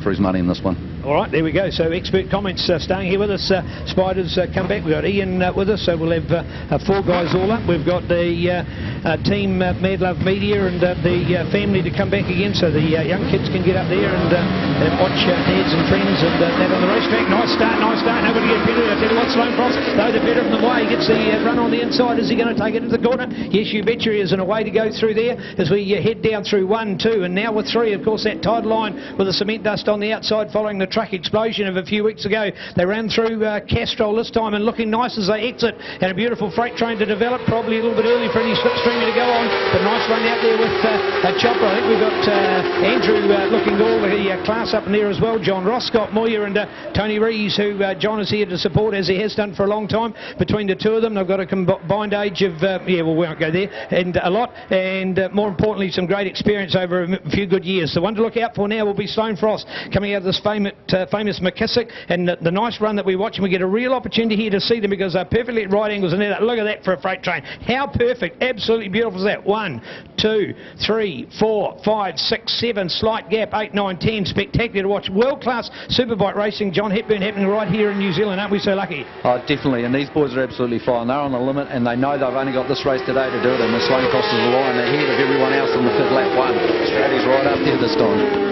for his money in this one. All right, there we go. So expert comments staying here with us. Spiders come back. We've got Ian with us, so we'll have 4 guys all up. We've got the team Mad Love Media and the family to come back again, so the young kids can get up there and watch dads and friends and that on the racetrack. Nice start. Nobody get better. I tell you what, Sloane Frost, though the better from the way, he gets the run on the inside. Is he going to take it into the corner? Yes, you betcha he is, and a way to go through there as we head down through 1, 2, and now with 3. Of course, that tide line with the cement dust on the outside following the truck explosion of a few weeks ago. They ran through Castrol this time and looking nice as they exit, and a beautiful freight train to develop, probably a little bit early for any slipstreamer to go on, but nice run out there with a chopper. I think we've got Andrew looking all the class up in there as well, John Ross, Scott Moyer and Tony Rees, who John is here to support as he has done for a long time. Between the 2 of them, they've got a combined age of we won't go there, and a lot, and more importantly some great experience over a few good years. The one to look out for now will be Sloane Frost, coming out of this famous McKissick, and the nice run that we watch, and we get a real opportunity here to see them because they're perfectly at right angles, and look at that for a freight train. How perfect, absolutely beautiful is that? 1, 2, 3, 4, 5, 6, 7, slight gap, 8, 9, 10, spectacular to watch. World-class superbike racing, John Hepburn, happening right here in New Zealand. Aren't we so lucky? Oh, definitely, and these boys are absolutely flying. They're on the limit, and they know they've only got this race today to do it, and the Sloane Frost is the line ahead of everyone else in the 5th lap 1. Australia's right up there this time.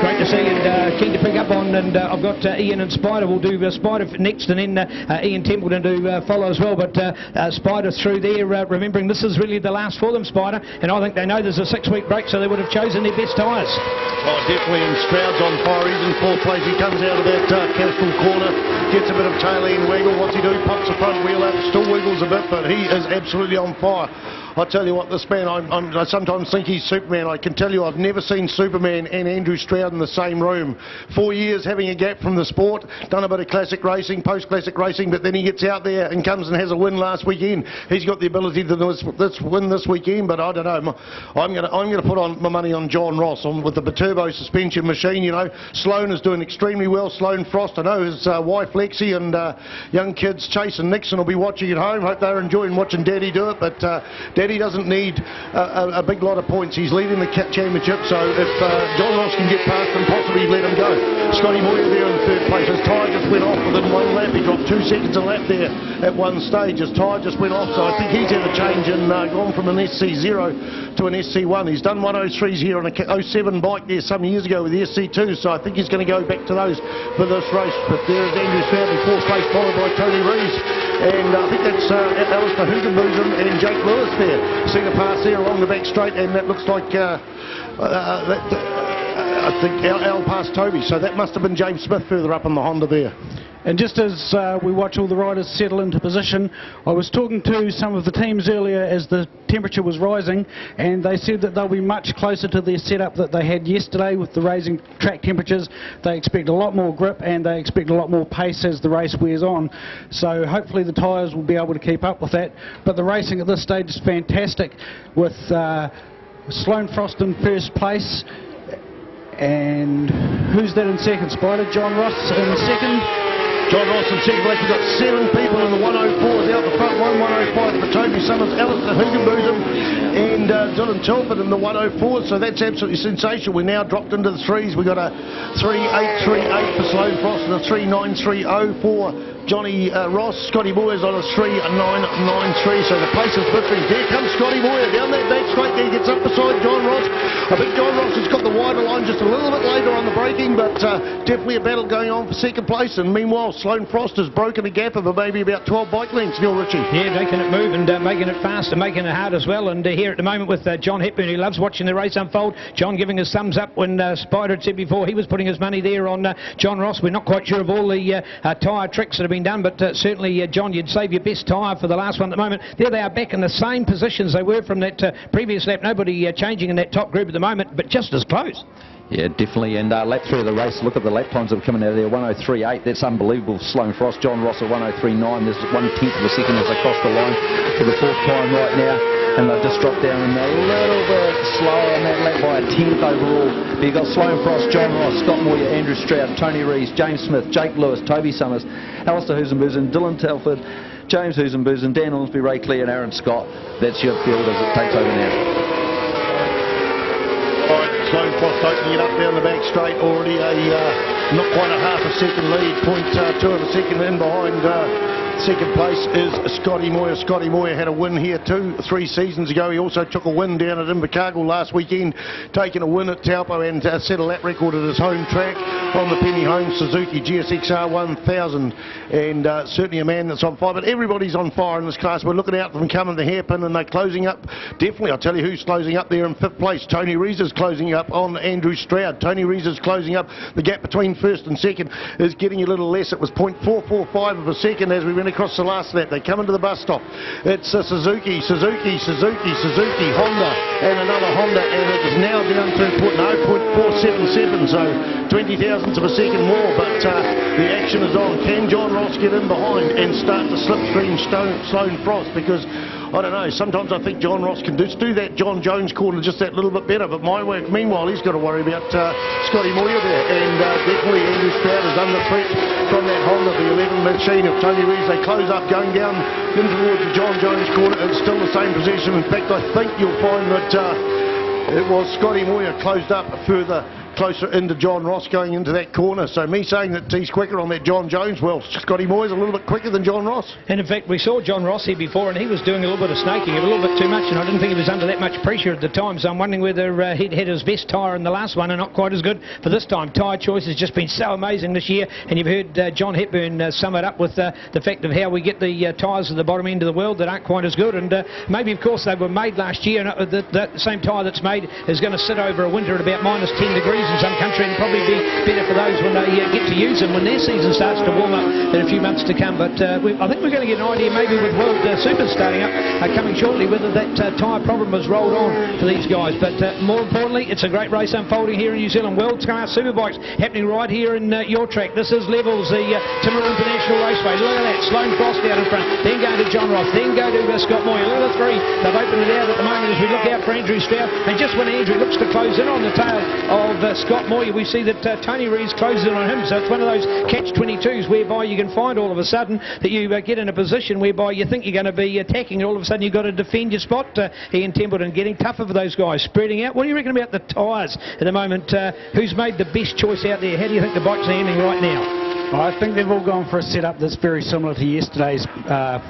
Great to see and keen to pick up on, and I've got Ian and Spider. We'll do Spider next, and then Ian Templeton to follow as well, but Spider through there, remembering this is really the last for them, Spider, and I think they know there's a 6-week break, so they would have chosen their best tyres. Oh, definitely, and Stroud's on fire. He's in 4th place. He comes out of that Castrol corner, gets a bit of tail end waggle. What's he do? Pops the front wheel up, still wiggles a bit, but he is absolutely on fire. I tell you what, this man, I sometimes think he's Superman. I can tell you I've never seen Superman and Andrew Stroud in the same room. 4 years having a gap from the sport, done a bit of classic racing, post-classic racing, but then he gets out there and comes and has a win last weekend. He's got the ability to win this weekend, but I don't know. I'm going to put on my money on John Ross with the turbo suspension machine. You know, Sloane is doing extremely well. Sloane Frost, I know his wife Lexi and young kids Chase and Nixon will be watching at home. Hope they're enjoying watching Daddy do it, but Daddy doesn't need a big lot of points. He's leading the championship, so if John Ross can get past him, possibly let him go. Scotty Moyer there in 3rd place. His tyre just went off within 1 lap. He dropped 2 seconds a lap there at one stage. His tyre just went off, so I think he's had a change and gone from an SC0 to an SC1. He's done 103s here on a 07 bike there some years ago with the SC2, so I think he's going to go back to those for this race. But there is Andrew Stroud in 4th place, followed by Tony Rees, and I think that's Alistair Hugenboozem and Jake Lewis there. Seen a pass there along the back straight, and that looks like I think Al passed Toby, so that must have been James Smith further up on the Honda there. And just as we watch all the riders settle into position, I was talking to some of the teams earlier as the temperature was rising, and they said that they'll be much closer to their setup that they had yesterday with the raising track temperatures. They expect a lot more grip and they expect a lot more pace as the race wears on. So hopefully the tyres will be able to keep up with that. But the racing at this stage is fantastic with Sloane Frost in 1st place. And who's that in 2nd, Spider? John Ross in 2nd. John Ross in 2nd place. We've got 7 people in the 104s out the front. 105 for Toby Summers, Alistair Hugenboozem and Dylan Tilford in the 104s, so that's absolutely sensational. We're now dropped into the 3s. We've got a 3838 for Sloane Frost and a 3930 for Johnny Ross. Scotty Moyer's on a 3993, so the pace is different. There comes Scotty Moyer down that back straight there, gets up beside John Ross. I think John Ross has got the wider line just a little bit later on the braking, but definitely a battle going on for 2nd place, and meanwhile Sloane Frost has broken a gap of maybe about 12 bike lengths. Neil Ritchie. Yeah, making it move and making it fast and making it hard as well, and here at the moment with John Hepburn, who loves watching the race unfold. John giving his thumbs up when Spider had said before he was putting his money there on John Ross. We're not quite sure of all the tyre tricks that have been done, but certainly John, you'd save your best tyre for the last one at the moment. There they are back in the same positions they were from that previous lap. Nobody changing in that top group at the moment, but just as close. Yeah, definitely, and lap 3 of the race, look at the lap times that are coming out of there. 103.8, that's unbelievable. Sloane Frost, John Ross at 103.9. There's 1/10 of a second as they cross the line for the 4th time right now, and they've just dropped down a little bit slower on that lap by a 10th overall. But you've got Sloane Frost, John Ross, Scott Moyer, Andrew Stroud, Tony Rees, James Smith, Jake Lewis, Toby Summers, Alistair Hugenboozem, Dylan Telford, James Hugenboozem, Dan Ormsby, Ray Clear and Aaron Scott. That's your field as it takes over now. All right. Sloan Frost opening it up down the back straight. Already a not quite a half a second lead. 0.2 of a second in behind. Second place is Scotty Moyer. Scotty Moyer had a win here 3 seasons ago. He also took a win down at Invercargill last weekend, taking a win at Taupo and set a lap record at his home track on the Penny Holmes Suzuki GSXR 1000. And certainly a man that's on fire. But everybody's on fire in this class. We're looking out for them coming the hairpin, and they're closing up. Definitely, I'll tell you who's closing up there in 5th place. Tony Rees is closing up on Andrew Stroud. Tony Rees is closing up. The gap between 1st and 2nd is getting a little less. It was 0.445 of a second as we went across the last lap. They come into the bus stop. It's a Suzuki, Honda, and another Honda, and it is now down to 0.477, so 20 thousandths of a second more. But the action is on. Can John Ross get in behind and start to slipstream Sloan Frost? Because I don't know, sometimes I think John Ross can do that John Jones corner just that little bit better, but my work, meanwhile, he's got to worry about Scotty Moyer there, and definitely Andrew Stroud is under threat from that Honda, the 11 machine of Tony Rees. They close up, going down in towards the John Jones corner. It's still the same position. In fact, I think you'll find that it was Scotty Moyer closed up further closer into John Ross going into that corner. So me saying that he's quicker on that John Jones, well, Scotty Moyer's a little bit quicker than John Ross. And in fact, we saw John Ross here before, and he was doing a little bit of snaking, a little bit too much, and I didn't think he was under that much pressure at the time, so I'm wondering whether he'd had his best tyre in the last one and not quite as good for this time. Tyre choice has just been so amazing this year, and you've heard John Hepburn sum it up with the fact of how we get the tyres at the bottom end of the world that aren't quite as good, and maybe, of course, they were made last year, and the same tyre that's made is going to sit over a winter at about -10 degrees in some country, and probably be better for those when they get to use them when their season starts to warm up in a few months to come. But I think we're going to get an idea, maybe with World Super starting up coming shortly, whether that tyre problem has rolled on for these guys. But more importantly, it's a great race unfolding here in New Zealand. World Class Superbikes happening right here in your track. This is Levels, the Timaru International Raceway. Look at that, Sloan Frost out in front, then go to John Ross, then go to Scott Moyer. Look at the 3, they've opened it out at the moment as we look out for Andrew Stroud, and just when Andrew looks to close in on the tail of Scott Moyer, we see that Tony Rees closes in on him. So it's one of those catch-22s whereby you can find all of a sudden that you get in a position whereby you think you're going to be attacking, and all of a sudden you've got to defend your spot. Ian Templeton getting tougher for those guys, spreading out. What do you reckon about the tyres at the moment? Who's made the best choice out there? How do you think the bikes are ending right now? I think they've all gone for a setup that's very similar to yesterday's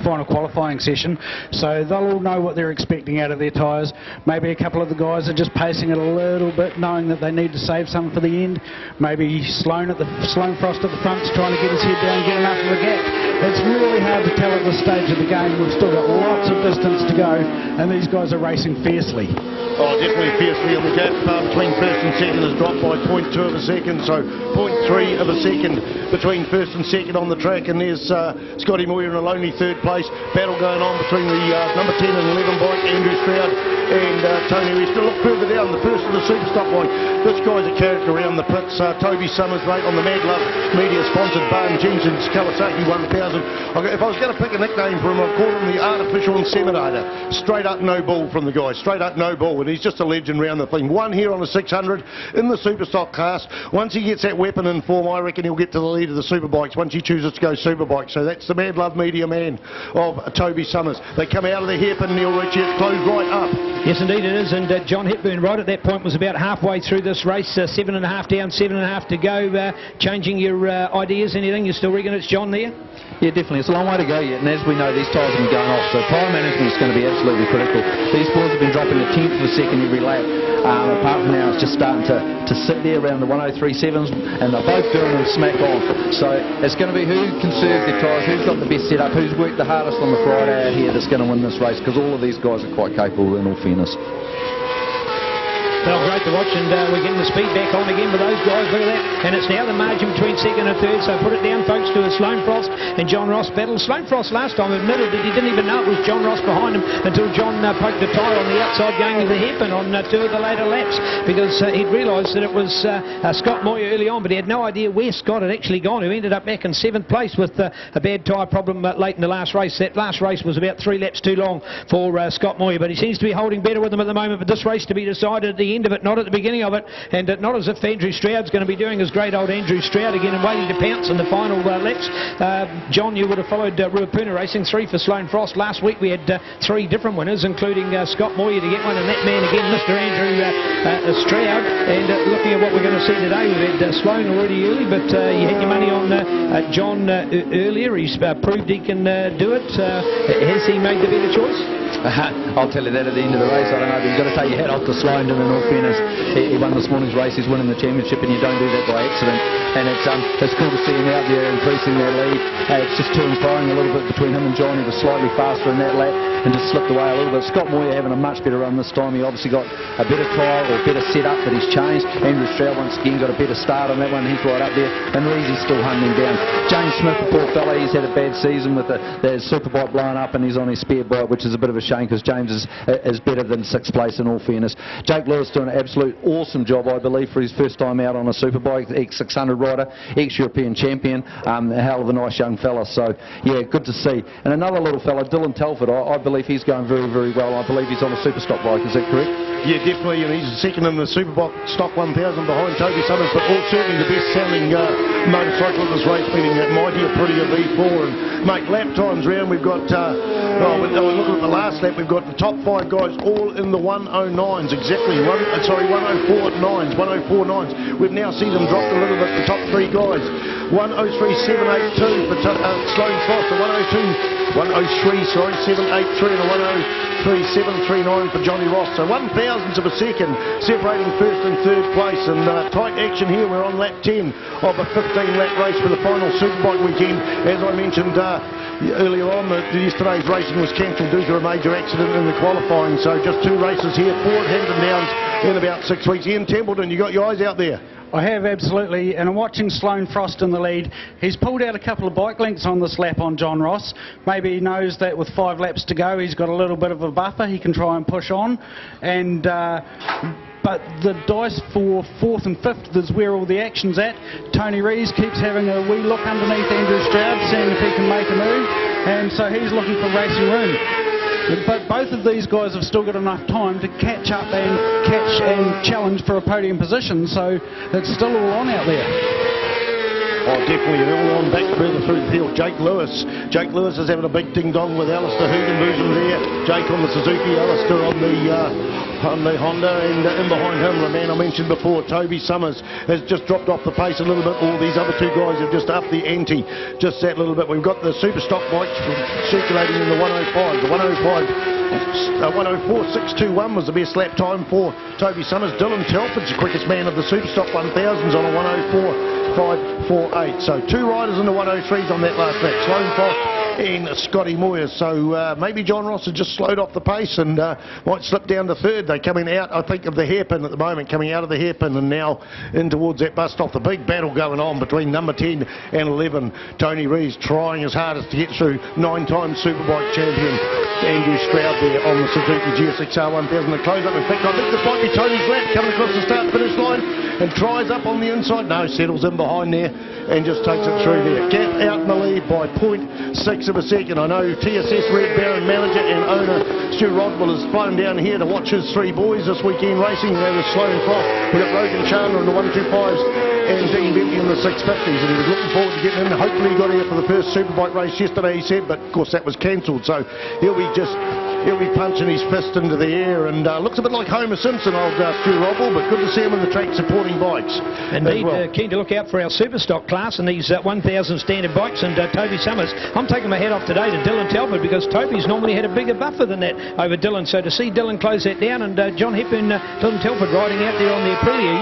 final qualifying session, so they'll all know what they're expecting out of their tyres. Maybe a couple of the guys are just pacing it a little bit, knowing that they need to save some for the end. Maybe Sloan Frost at the front's trying to get his head down, get enough of a gap. It's really hard to tell at this stage of the game. We've still got lots of distance to go, and these guys are racing fiercely. Oh, definitely fiercely, and the gap between 1st and 2nd has dropped by 0.2 of a second, so 0.3 of a second between 1st and 2nd on the track, and there's Scotty Moyer in a lonely 3rd place. Battle going on between the number 10 and 11 bike, Andrew Stroud and Tony Rees. Look further down, the first of the super stop line. This guy's a character around the pits. Toby Summers, mate, on the Mad Love Media sponsored Barn Jensen's Kawasaki 1000. If I was going to pick a nickname for him, I'd call him the Artificial Inseminator. Straight up no bull from the guy, straight up no bull, and he's just a legend around the thing. One here on the 600 in the super stock class. Once he gets that weapon in form, I reckon he'll get to the lead of the superbikes once he chooses to go superbike. So that's the Mad Love Media man of Toby Summers. They come out of the hairpin, Neil Ritchie, it's closed right up. Yes, indeed it is, and John Hepburn right at that point was about halfway through this race, 7.5 down, 7.5 to go. Changing your ideas, anything? You still reckon it's John there? Yeah, definitely. It's a long way to go yet, and as we know, these tyres have been going off, so tyre management is going to be absolutely critical. These boys have been dropping a tenth of a second every lap. Apart from now, it's just starting to sit there around the 103.7s, and they're both doing them smack on. So it's going to be who can serve their tyres, who's got the best setup, who's worked the hardest on the Friday out here that's going to win this race, because all of these guys are quite capable, in all fairness. Well, great to watch, and we're getting the speed back on again with those guys. Look at that. And it's now the margin between 2nd and 3rd, so put it down, folks, to a Sloan Frost and John Ross battle. Sloan Frost last time admitted that he didn't even know it was John Ross behind him until John poked the tyre on the outside going to the hairpin on 2 of the later laps, because he'd realised that it was Scott Moyer early on, but he had no idea where Scott had actually gone, who ended up back in 7th place with a bad tyre problem late in the last race. That last race was about 3 laps too long for Scott Moyer, but he seems to be holding better with them at the moment. But this race to be decided at the the end of it, not at the beginning of it, and not as if Andrew Stroud's going to be doing his great old Andrew Stroud again and waiting to pounce in the final laps. John, you would have followed Ruapuna Racing, 3 for Sloane Frost. Last week we had 3 different winners, including Scott Moyer to get one, and that man again, Mr. Andrew Stroud. And looking at what we're going to see today, we've had Sloane already early, but you had your money on John earlier. He's proved he can do it. Has he made the better choice? I'll tell you that at the end of the race. I don't know, but you've got to take your hat off to Sloane, and in all fairness, he won this morning's race. He's winning the championship, and you don't do that by accident. And it's cool to see him out there increasing their lead. It's just too inspiring a little bit between him and John. He was slightly faster in that lap and just slipped away a little bit. Scott Moyer having a much better run this time. He obviously got a better trial or better setup that he's changed. Andrew Stroud once again got a better start on that one. He's right up there, and Reezy's still hunting him down. James Smith, the poor fella, he's had a bad season with the superbike blowing up, and he's on his spare bike, which is a bit of a shame because James is better than 6th place in all fairness. Jake Lewis doing an absolute awesome job, I believe, for his first time out on a superbike, ex-600 rider, ex-European champion, a hell of a nice young fella. So yeah, good to see. And another little fella, Dylan Telford, I believe he's going very, very well. I believe he's on a super stock bike, is that correct? Yeah, definitely, and he's second in the Superbike Stock 1000 behind Toby Summers, but all certainly the best sounding motorcycle of this race, meaning that Mighty or Prettier V4. And mate, lap times round, we've got, looking at the last lap, we've got the top 5 guys all in the 109s, exactly, 104.9s, 104.9s. We've now seen them drop a little bit, the top 3 guys. 103.782 for Sloane Frost, a 103.783 and a 103.739 for Johnny Ross. So 1,000ths of a second separating first and third place, and tight action here. We're on lap 10 of a 15-lap race for the final Superbike weekend. As I mentioned earlier on, yesterday's racing was cancelled due to a major accident in the qualifying. So just 2 races here, 4 at Hampton Downs in about 6 weeks. Ian Templeton, you got your eyes out there? I have, absolutely, and I'm watching Sloane Frost in the lead. He's pulled out a couple of bike lengths on this lap on John Ross. Maybe he knows that with 5 laps to go he's got a little bit of a buffer. He can try and push on, and but the dice for 4th and 5th is where all the action's at. Tony Rees keeps having a wee look underneath Andrew Stroud, seeing if he can make a move, and so he's looking for racing room. But both of these guys have still got enough time to catch up and challenge for a podium position, so it's still all on out there. Oh, definitely, they're all on back further through the field. Jake Lewis is having a big ding-dong with Alistair Hugenboozem there. Jake on the Suzuki, Alistair on the Honda, and in behind him, the man I mentioned before, Toby Summers, has just dropped off the pace a little bit. All these other 2 guys have just upped the ante just that little bit. We've got the super stock bikes circulating in the 105. The 104.621 was the best lap time for Toby Summers. Dylan Telford's the quickest man of the super stock 1000s on a 104.548. So 2 riders in the 103s on that last lap, Sloane Frost and Scotty Moyer. So maybe John Ross has just slowed off the pace and might slip down to 3rd. They're coming out, I think, of the hairpin at the moment, coming out of the hairpin and now in towards that bus stop. The big battle going on between number 10 and 11. Tony Rees trying his hardest to get through 9-time Superbike champion Andrew Stroud there on the Suzuki GSXR 1000. The close up, in fact, I think this might be Tony's lap coming across the start-finish line and tries up on the inside. No, settles in behind there and just takes it through there. Gap out in the lead by 0.6 of a second. I know TSS Red Baron manager and owner Stu Rodwell has flown down here to watch his 3 boys this weekend racing. There was Sloane Frost, we've got Rogan Chandler in the 125s and Dean Bentley in the 650s, and he was looking forward to getting in. Hopefully he got here for the first Superbike race yesterday, he said, but of course that was cancelled, so he'll be punching his fist into the air, and looks a bit like Homer Simpson, old Stu Rodwell, but good to see him in the track supporting bikes. Indeed, well. Keen to look out for our super stock class and these 1000 standard bikes, and Toby Summers. I'm taking my hat off today to Dylan Telford because Toby's normally had a bigger buffer than that over Dylan, so to see Dylan close that down and John Hepburn, Dylan Telford riding out there on the Aprilia,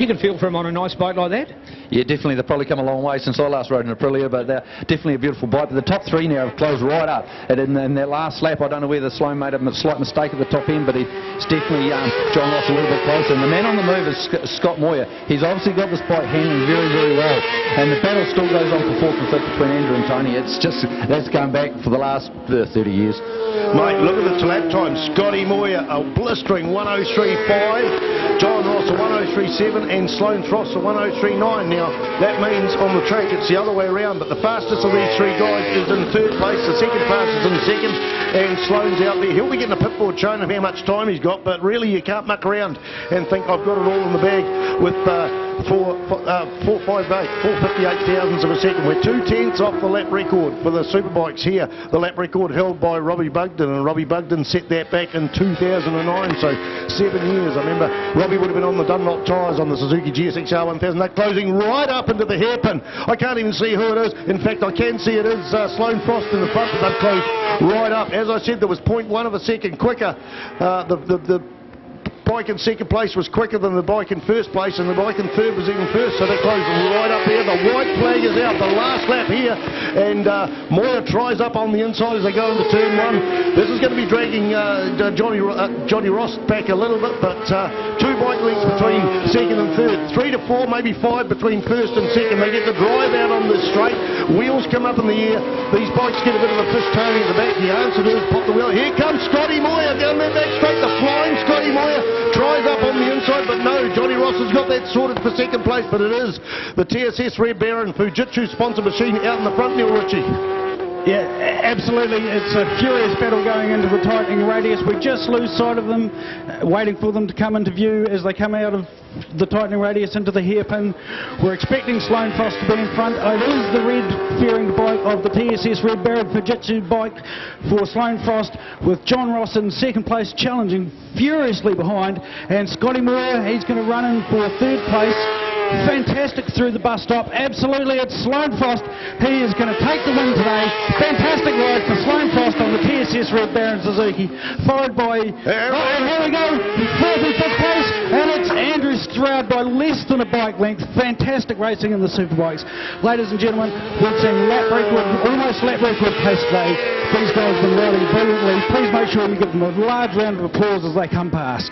you can feel for him on a nice bike like that. Yeah, definitely. They've probably come a long way since I last rode an Aprilia, but they're definitely a beautiful bike. But the top 3 now have closed right up. And in their last lap, I don't know whether Sloane made a slight mistake at the top end, but it's definitely John Ross a little bit closer. And the man on the move is Scott Moyer. He's obviously got this bike handling very, very well. And the battle still goes on for 4th and 5th between Andrew and Tony. It's just, that's going back for the last 30 years. Mate, look at the lap time. Scotty Moyer, a blistering 103.5. John Ross a 103.7 and Sloane Frost a 103.9. Now, that means on the track it's the other way around, but the fastest of these three guys is in third place, the second fastest in second, and Sloane's out there. He'll be getting a pit board showing him how much time he's got, but really you can't muck around and think I've got it all in the bag with 458 thousandths of a second. We're 2/10 off the lap record for the Superbikes here. The lap record held by Robbie Bugden, and Robbie Bugden set that back in 2009, so 7 years. I remember Robbie would have been on the Dunlop tyres on the Suzuki GSXR 1000. They're closing right up into the hairpin. I can't even see who it is. In fact, I can see it is Sloane Frost in the front, but they've closed right up. As I said, there was 0.1 of a second quicker. The bike in second place was quicker than the bike in first place, and the bike in third was even first, so they closed right up there. The white flag is out, the last lap here, and Moyer tries up on the inside as they go into turn one. This is going to be dragging Johnny Ross back a little bit, but 2 bike lengths between second and third, 3 to 4, maybe 5 between first and second. They get the drive out on the straight, wheels come up in the air, these bikes get a bit of a fish Tony at the back. The answer is pop the wheel. Here comes Scotty Moyer down that back straight, the flying Scotty Moyer tries up on the inside, but no, Johnny Ross has got that sorted for second place, but it is the TSS Red Baron Fujitsu sponsor machine out in the front, Neil Ritchie. Yeah, absolutely. It's a furious battle going into the tightening radius. We just lose sight of them, waiting for them to come into view as they come out of the tightening radius into the hairpin. We're expecting Sloane Frost to be in front. It is the red fairing bike of the TSS Red Baron Fujitsu bike for Sloane Frost, with John Ross in second place challenging furiously behind, and Scotty Moyer, he's going to run in for third place. Fantastic through the bus stop. Absolutely, it's Sloane Frost. He is going to take the win today. Fantastic ride for Sloane Frost on the TSS Red Baron Suzuki, followed by, here we go, fourth and fifth place, and it's Andrew Stroud by less than a bike length. Fantastic racing in the Superbikes. Ladies and gentlemen, we've seen lap record, almost lap record pace today. These guys have been riding brilliantly. Please make sure you give them a large round of applause as they come past.